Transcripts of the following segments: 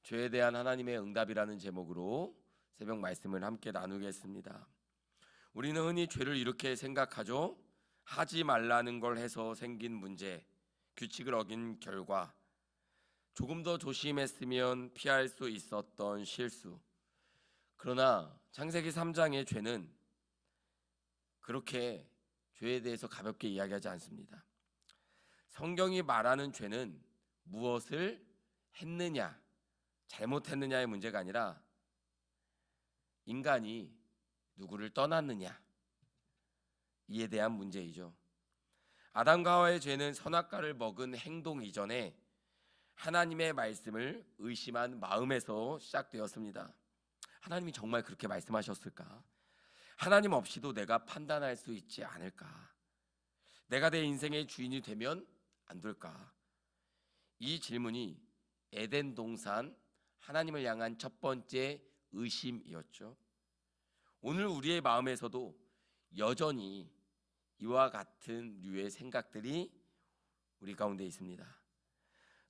죄에 대한 하나님의 응답이라는 제목으로 새벽 말씀을 함께 나누겠습니다. 우리는 흔히 죄를 이렇게 생각하죠. 하지 말라는 걸 해서 생긴 문제, 규칙을 어긴 결과, 조금 더 조심했으면 피할 수 있었던 실수. 그러나 창세기 3장의 죄는 그렇게 죄에 대해서 가볍게 이야기하지 않습니다. 성경이 말하는 죄는 무엇을 했느냐, 잘못했느냐의 문제가 아니라 인간이 누구를 떠났느냐, 이에 대한 문제이죠. 아담과 하와의 죄는 선악과를 먹은 행동 이전에 하나님의 말씀을 의심한 마음에서 시작되었습니다. 하나님이 정말 그렇게 말씀하셨을까? 하나님 없이도 내가 판단할 수 있지 않을까? 내가 내 인생의 주인이 되면 안 될까? 이 질문이 에덴 동산 하나님을 향한 첫 번째 의심이었죠. 오늘 우리의 마음에서도 여전히 이와 같은 류의 생각들이 우리 가운데 있습니다.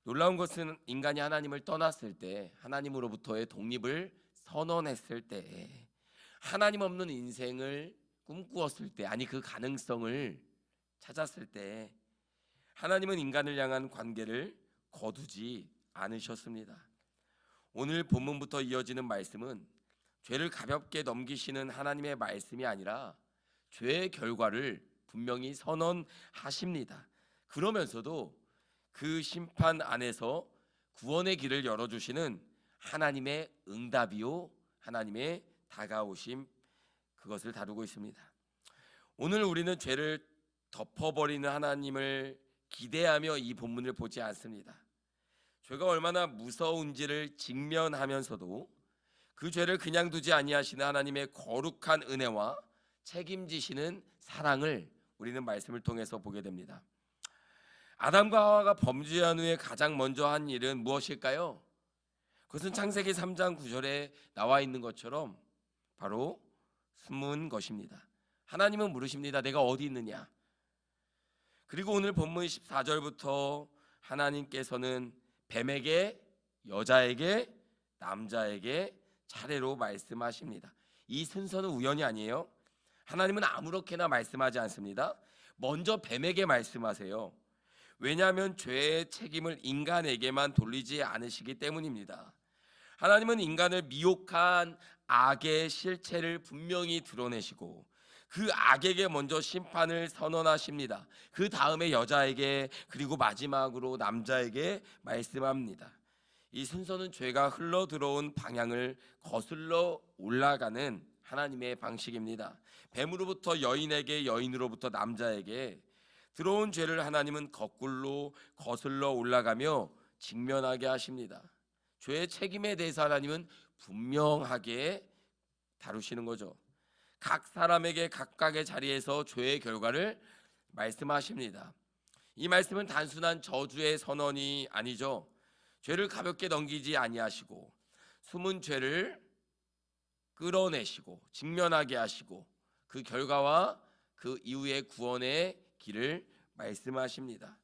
놀라운 것은 인간이 하나님을 떠났을 때, 하나님으로부터의 독립을 선언했을 때, 하나님 없는 인생을 꿈꾸었을 때, 아니 그 가능성을 찾았을 때 하나님은 인간을 향한 관계를 거두지 않으셨습니다. 오늘 본문부터 이어지는 말씀은 죄를 가볍게 넘기시는 하나님의 말씀이 아니라 죄의 결과를 분명히 선언하십니다. 그러면서도 그 심판 안에서 구원의 길을 열어주시는 하나님의 응답이요, 하나님의 다가오심, 그것을 다루고 있습니다. 오늘 우리는 죄를 덮어버리는 하나님을 기대하며 이 본문을 보지 않습니다. 죄가 얼마나 무서운지를 직면하면서도 그 죄를 그냥 두지 아니하시는 하나님의 거룩한 은혜와 책임지시는 사랑을 우리는 말씀을 통해서 보게 됩니다. 아담과 하와가 범죄한 후에 가장 먼저 한 일은 무엇일까요? 그것은 창세기 3장 9절에 나와 있는 것처럼 바로 숨은 것입니다. 하나님은 물으십니다. 내가 어디 있느냐? 그리고 오늘 본문 14절부터 하나님께서는 뱀에게, 여자에게, 남자에게 차례로 말씀하십니다. 이 순서는 우연이 아니에요. 하나님은 아무렇게나 말씀하지 않습니다. 먼저 뱀에게 말씀하세요. 왜냐하면 죄의 책임을 인간에게만 돌리지 않으시기 때문입니다. 하나님은 인간을 미혹한 악의 실체를 분명히 드러내시고 그 악에게 먼저 심판을 선언하십니다. 그 다음에 여자에게, 그리고 마지막으로 남자에게 말씀합니다. 이 순서는 죄가 흘러 들어온 방향을 거슬러 올라가는 하나님의 방식입니다. 뱀으로부터 여인에게, 여인으로부터 남자에게 들어온 죄를 하나님은 거꾸로 거슬러 올라가며 직면하게 하십니다. 죄의 책임에 대해서 하나님은 분명하게 다루시는 거죠. 각 사람에게 각각의 자리에서 죄의 결과를 말씀하십니다. 이 말씀은 단순한 저주의 선언이 아니죠. 죄를 가볍게 넘기지 아니하시고 숨은 죄를 끌어내시고 직면하게 하시고 그 결과와 그 이후의 구원의 길을 말씀하십니다.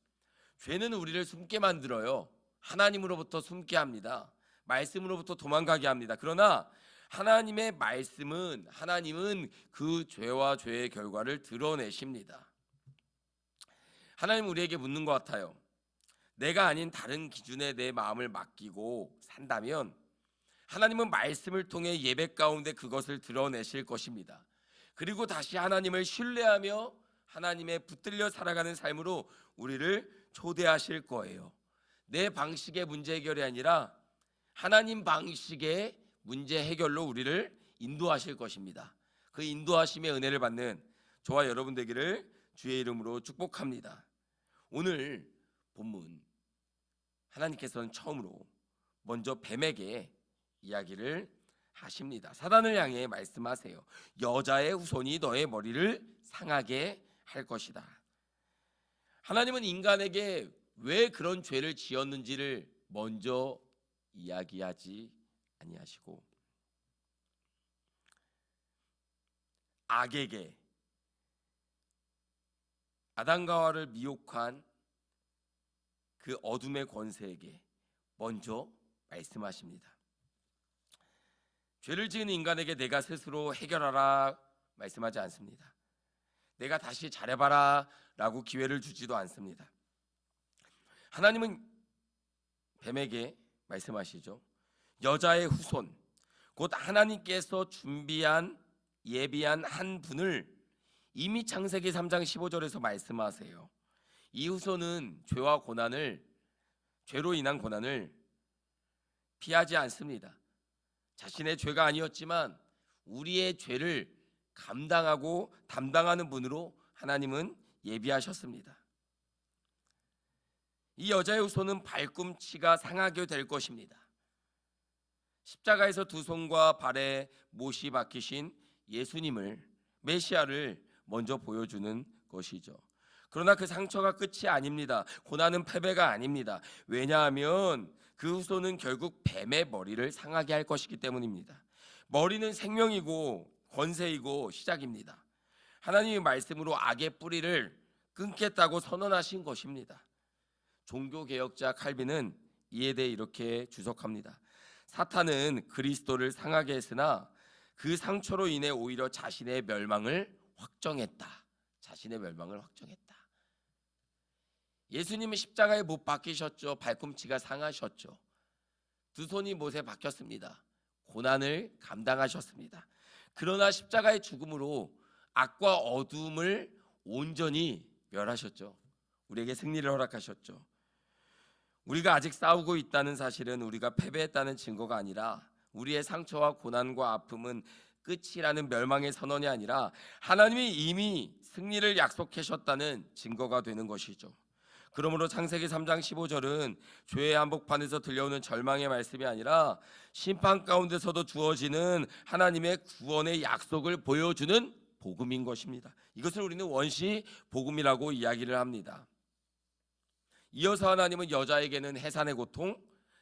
죄는 우리를 숨게 만들어요. 하나님으로부터 숨게 합니다. 말씀으로부터 도망가게 합니다. 그러나 하나님의 말씀은, 하나님은 그 죄와 죄의 결과를 드러내십니다. 하나님 우리에게 묻는 것 같아요. 내가 아닌 다른 기준에 내 마음을 맡기고 산다면 하나님은 말씀을 통해 예배 가운데 그것을 드러내실 것입니다. 그리고 다시 하나님을 신뢰하며 하나님의 붙들려 살아가는 삶으로 우리를 초대하실 거예요. 내 방식의 문제 해결이 아니라 하나님 방식의 문제 해결로 우리를 인도하실 것입니다. 그 인도하심의 은혜를 받는 저와 여러분 되기를 주의 이름으로 축복합니다. 오늘 본문 하나님께서는 처음으로 먼저 뱀에게 이야기를 하십니다. 사단을 향해 말씀하세요. 여자의 후손이 너의 머리를 상하게 할 것이다. 하나님은 인간에게 왜 그런 죄를 지었는지를 먼저 이야기하지 아니하시고 악에게, 아담과 하와를 미혹한 그 어둠의 권세에게 먼저 말씀하십니다. 죄를 지은 인간에게 내가 스스로 해결하라 말씀하지 않습니다. 내가 다시 잘해봐라 라고 기회를 주지도 않습니다. 하나님은 뱀에게 말씀하시죠. 여자의 후손, 곧 하나님께서 예비한 한 분을 이미 창세기 3장 15절에서 말씀하세요. 이 후손은 죄로 인한 고난을 피하지 않습니다. 자신의 죄가 아니었지만 우리의 죄를 감당하고 담당하는 분으로 하나님은 예비하셨습니다. 이 여자의 후손은 발꿈치가 상하게 될 것입니다. 십자가에서 두 손과 발에 못이 박히신 예수님을, 메시아를 먼저 보여주는 것이죠. 그러나 그 상처가 끝이 아닙니다. 고난은 패배가 아닙니다. 왜냐하면 그 후손은 결국 뱀의 머리를 상하게 할 것이기 때문입니다. 머리는 생명이고 권세이고 시작입니다. 하나님의 말씀으로 악의 뿌리를 끊겠다고 선언하신 것입니다. 종교개혁자 칼빈은 이에 대해 이렇게 주석합니다. 사탄은 그리스도를 상하게 했으나 그 상처로 인해 오히려 자신의 멸망을 확정했다. 예수님은 십자가에 못 박히셨죠. 발꿈치가 상하셨죠. 두 손이 못에 박혔습니다. 고난을 감당하셨습니다. 그러나 십자가의 죽음으로 악과 어둠을 온전히 멸하셨죠. 우리에게 승리를 허락하셨죠. 우리가 아직 싸우고 있다는 사실은 우리가 패배했다는 증거가 아니라, 우리의 상처와 고난과 아픔은 끝이라는 멸망의 선언이 아니라 하나님이 이미 승리를 약속하셨다는 증거가 되는 것이죠. 그러므로 창세기 3장 15절은 죄의 한복판에서 들려오는 절망의 말씀이 아니라 심판 가운데서도 주어지는 하나님의 구원의 약속을 보여주는 복음인 것입니다. 이것을 우리는 원시 복음이라고 이야기를 합니다. 이어서 하나님은 여자에게는 해산의 고통,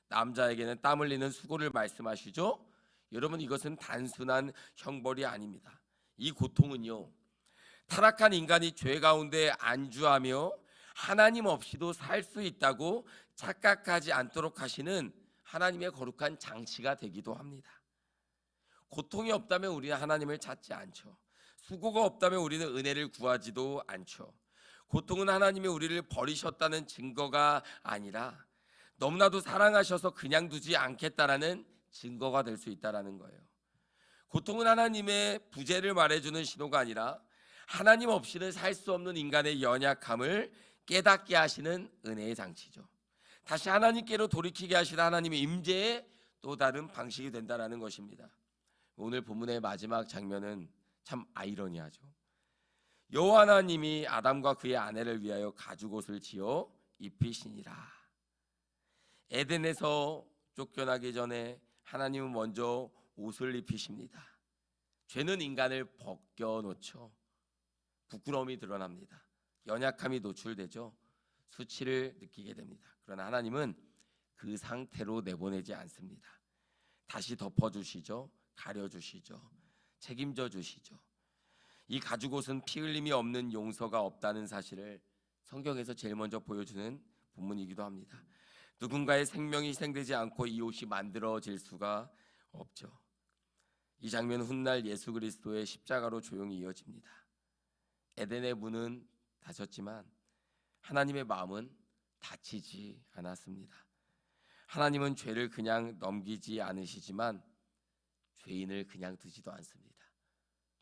남자에게는 땀 흘리는 수고를 말씀하시죠. 여러분, 이것은 단순한 형벌이 아닙니다. 이 고통은요, 타락한 인간이 죄 가운데 안주하며 하나님 없이도 살 수 있다고 착각하지 않도록 하시는 하나님의 거룩한 장치가 되기도 합니다. 고통이 없다면 우리는 하나님을 찾지 않죠. 수고가 없다면 우리는 은혜를 구하지도 않죠. 고통은 하나님이 우리를 버리셨다는 증거가 아니라 너무나도 사랑하셔서 그냥 두지 않겠다라는 증거가 될 수 있다라는 거예요. 고통은 하나님의 부재를 말해주는 신호가 아니라 하나님 없이는 살 수 없는 인간의 연약함을 깨닫게 하시는 은혜의 장치죠. 다시 하나님께로 돌이키게 하시는 하나님의 임재의 또 다른 방식이 된다라는 것입니다. 오늘 본문의 마지막 장면은 참 아이러니하죠. 여호와 하나님이 아담과 그의 아내를 위하여 가죽옷을 지어 입히시니라. 에덴에서 쫓겨나기 전에 하나님은 먼저 옷을 입히십니다. 죄는 인간을 벗겨놓죠. 부끄러움이 드러납니다. 연약함이 노출되죠. 수치를 느끼게 됩니다. 그러나 하나님은 그 상태로 내보내지 않습니다. 다시 덮어주시죠. 가려주시죠. 책임져 주시죠. 이 가죽옷은 피 흘림이 없는 용서가 없다는 사실을 성경에서 제일 먼저 보여주는 본문이기도 합니다. 누군가의 생명이 희생되지 않고 이 옷이 만들어질 수가 없죠. 이 장면은 훗날 예수 그리스도의 십자가로 조용히 이어집니다. 에덴의 문은 닫혔지만 하나님의 마음은 닫히지 않았습니다. 하나님은 죄를 그냥 넘기지 않으시지만 죄인을 그냥 두지도 않습니다.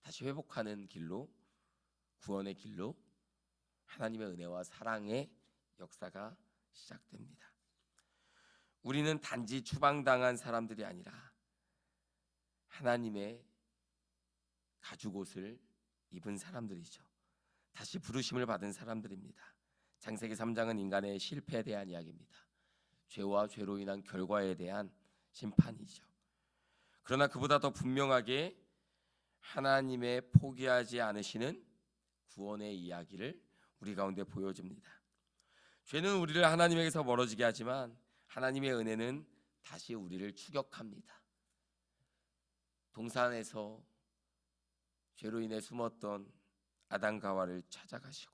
다시 회복하는 길로, 구원의 길로 하나님의 은혜와 사랑의 역사가 시작됩니다. 우리는 단지 추방당한 사람들이 아니라 하나님의 가죽옷을 입은 사람들이죠. 다시 부르심을 받은 사람들입니다. 창세기 3장은 인간의 실패에 대한 이야기입니다. 죄와 죄로 인한 결과에 대한 심판이죠. 그러나 그보다 더 분명하게 하나님의 포기하지 않으시는 구원의 이야기를 우리 가운데 보여줍니다. 죄는 우리를 하나님에게서 멀어지게 하지만 하나님의 은혜는 다시 우리를 추격합니다. 동산에서 죄로 인해 숨었던 아담과 하와를 찾아가시고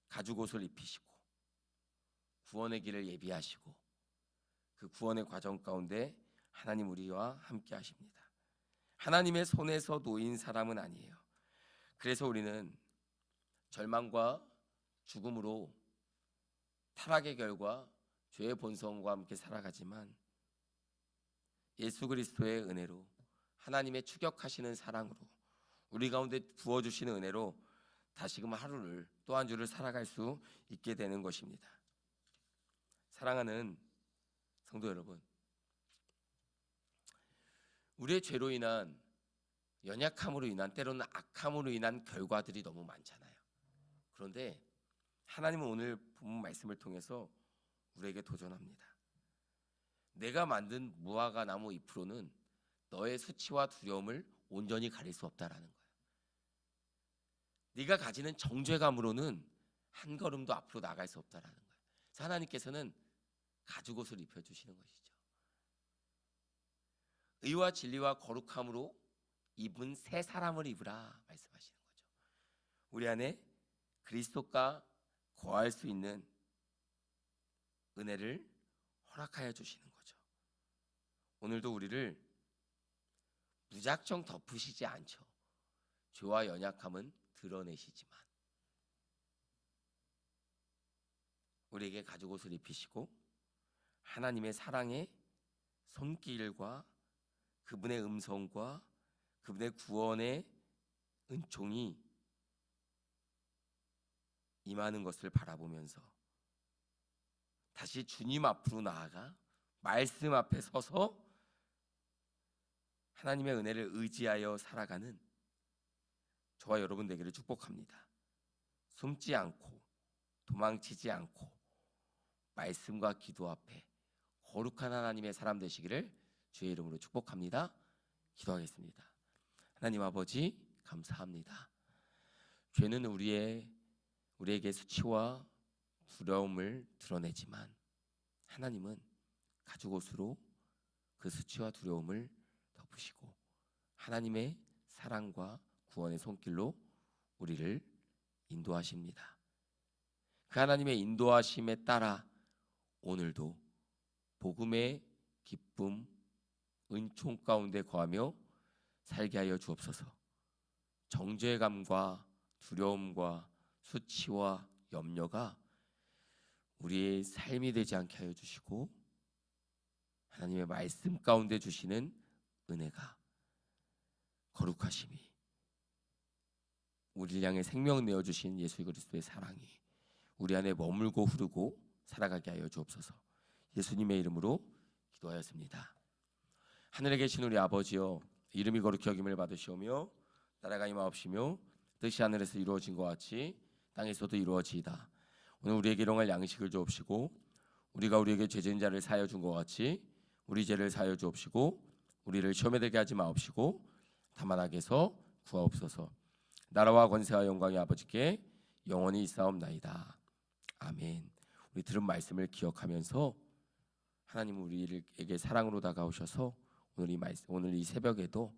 가죽옷을 입히시고 구원의 길을 예비하시고 그 구원의 과정 가운데 하나님 우리와 함께 하십니다. 하나님의 손에서 놓인 사람은 아니에요. 그래서 우리는 절망과 죽음으로 타락의 결과 죄의 본성과 함께 살아가지만 예수 그리스도의 은혜로 하나님의 추격하시는 사랑으로 우리 가운데 부어주시는 은혜로 다시금 하루를 또 한 주를 살아갈 수 있게 되는 것입니다. 사랑하는 성도 여러분, 우리의 죄로 인한 연약함으로 인한 때로는 악함으로 인한 결과들이 너무 많잖아요. 그런데 하나님은 오늘 본문 말씀을 통해서 우리에게 도전합니다. 내가 만든 무화과 나무 잎으로는 너의 수치와 두려움을 온전히 가릴 수 없다라는 거예요. 네가 가지는 정죄감으로는 한 걸음도 앞으로 나갈 수 없다라는 거예요. 그래서 하나님께서는 가죽옷을 입혀주시는 것이죠. 의와 진리와 거룩함으로 입은 새 사람을 입으라 말씀하시는 거죠. 우리 안에 그리스도가 거할 수 있는 은혜를 허락하여 주시는 거죠. 오늘도 우리를 무작정 덮으시지 않죠. 죄와 연약함은 드러내시지만 우리에게 가죽옷을 입히시고 하나님의 사랑의 손길과 그분의 음성과 그분의 구원의 은총이 임하는 것을 바라보면서 다시 주님 앞으로 나아가 말씀 앞에 서서 하나님의 은혜를 의지하여 살아가는 저와 여러분 되기를 축복합니다. 숨지 않고 도망치지 않고 말씀과 기도 앞에 거룩한 하나님의 사람 되시기를 주의 이름으로 축복합니다. 기도하겠습니다. 하나님 아버지 감사합니다. 죄는 우리에게 수치와 두려움을 드러내지만 하나님은 가죽옷으로 그 수치와 두려움을 덮으시고 하나님의 사랑과 구원의 손길로 우리를 인도하십니다. 그 하나님의 인도하심에 따라 오늘도 복음의 기쁨, 은총 가운데 거하며 살게 하여 주옵소서. 정죄감과 두려움과 수치와 염려가 우리의 삶이 되지 않게 하여 주시고 하나님의 말씀 가운데 주시는 은혜가 거룩하심이 우리를 향해 생명을 내어주신 예수 그리스도의 사랑이 우리 안에 머물고 흐르고 살아가게 하여 주옵소서. 예수님의 이름으로 기도하였습니다. 하늘에 계신 우리 아버지여, 이름이 거룩히 여김을 받으시오며 나라가 임하옵시며 뜻이 하늘에서 이루어진 것 같이 땅에서도 이루어지이다. 오늘 우리에게 일용할 양식을 주옵시고 우리가 우리에게 죄진 자를 사하여 준 것 같이 우리 죄를 사하여 주옵시고 우리를 시험에 들게 하지 마옵시고 다만 악에서 구하옵소서. 나라와 권세와 영광이 아버지께 영원히 있사옵나이다. 아멘. 우리 들은 말씀을 기억하면서 하나님은 우리에게 사랑으로 다가오셔서 오늘 이 새벽에도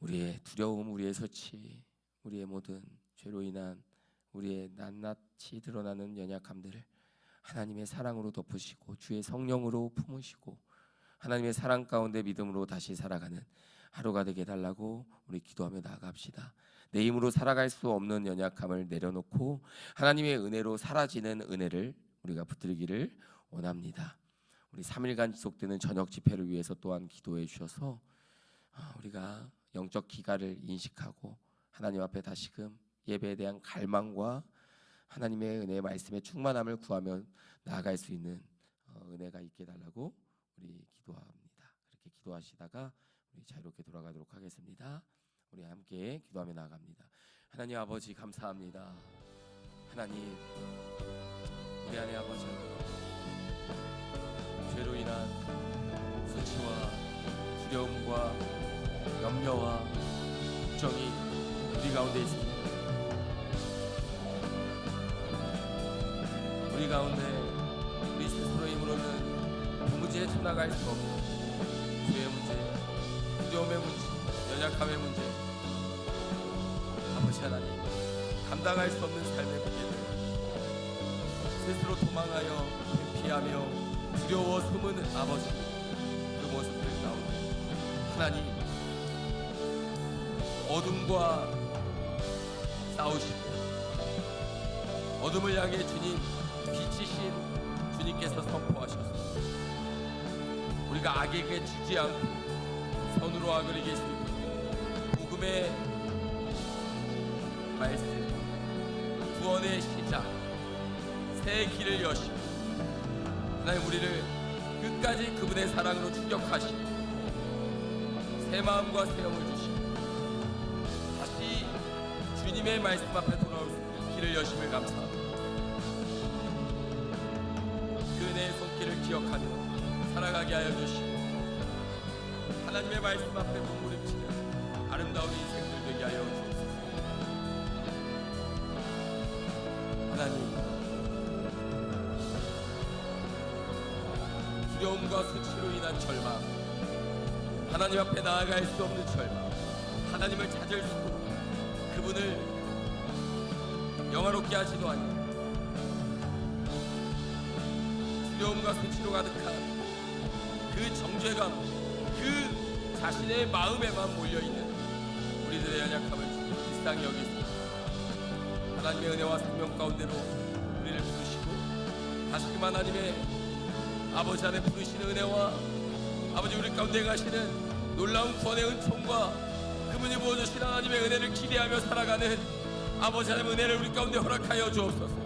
우리의 두려움, 우리의 수치, 우리의 모든 죄로 인한 우리의 낱낱이 드러나는 연약함들을 하나님의 사랑으로 덮으시고 주의 성령으로 품으시고 하나님의 사랑 가운데 믿음으로 다시 살아가는 하루가 되게 해달라고 우리 기도하며 나아갑시다. 내 힘으로 살아갈 수 없는 연약함을 내려놓고 하나님의 은혜로 사라지는 은혜를 우리가 붙들기를 원합니다. 우리 3일간 지속되는 저녁 집회를 위해서 또한 기도해 주셔서 우리가 영적 기가를 인식하고 하나님 앞에 다시금 예배에 대한 갈망과 하나님의 은혜의 말씀의 충만함을 구하며 나아갈 수 있는 은혜가 있게 해달라고 우리 기도합니다. 그렇게 기도하시다가 우리 자유롭게 돌아가도록 하겠습니다. 우리 함께 기도하며 나아갑니다. 하나님 아버지 감사합니다. 하나님 우리 안에 아버지 죄로 인한 수치와 두려움과 염려와 걱정이 우리 가운데 있습니다. 우리 가운데 우리 스스로의 힘으로는 도무지 헤쳐나갈 수 없는 죄의 문제, 두려움의 문제, 연약함의 문제, 아버지 하나님 감당할 수 없는 삶의 무게를 스스로 도망하여 회피하며 두려워 숨은 아버지, 그 모습들 가운데 하나님 어둠과 싸우시고 어둠을 향해 주님 빛이신 주님께서 선포하셨습니다. 우리가 악에게 지지 않고 선으로 악을 이길 수 있는 복음의 말씀, 구원의 시작, 새 길을 여시고 하나님 우리를 끝까지 그분의 사랑으로 추격하시고 새 마음과 새 영을 주시고 다시 주님의 말씀 앞에 돌아올 수 있는 길을 여심을 감사합니다. 그 은혜의 손길을 기억하며 살아가게 하여 주시고 하나님의 말씀 앞에 몸부림치는 아름다운 인생들 되게 하여 주옵소서. 하나님, 두려움과 수치로 인한 절망, 하나님 앞에 나아갈 수 없는 절망, 하나님을 찾을 수도 없는 그분을 영화롭게 하지도 않는 두려움과 수치로 가득한 그 정죄감, 그 자신의 마음에만 몰려있는 우리들의 연약함을 주님 불쌍히 여기십니다. 하나님의 은혜와 생명 가운데로 우리를 부르시고 다시금 하나님의 아버지 안에 부르시는 은혜와 아버지 우리 가운데 가시는 놀라운 구원의 은총과 그분이 부어주신 하나님의 은혜를 기대하며 살아가는 아버지 하나님의 은혜를 우리 가운데 허락하여 주옵소서.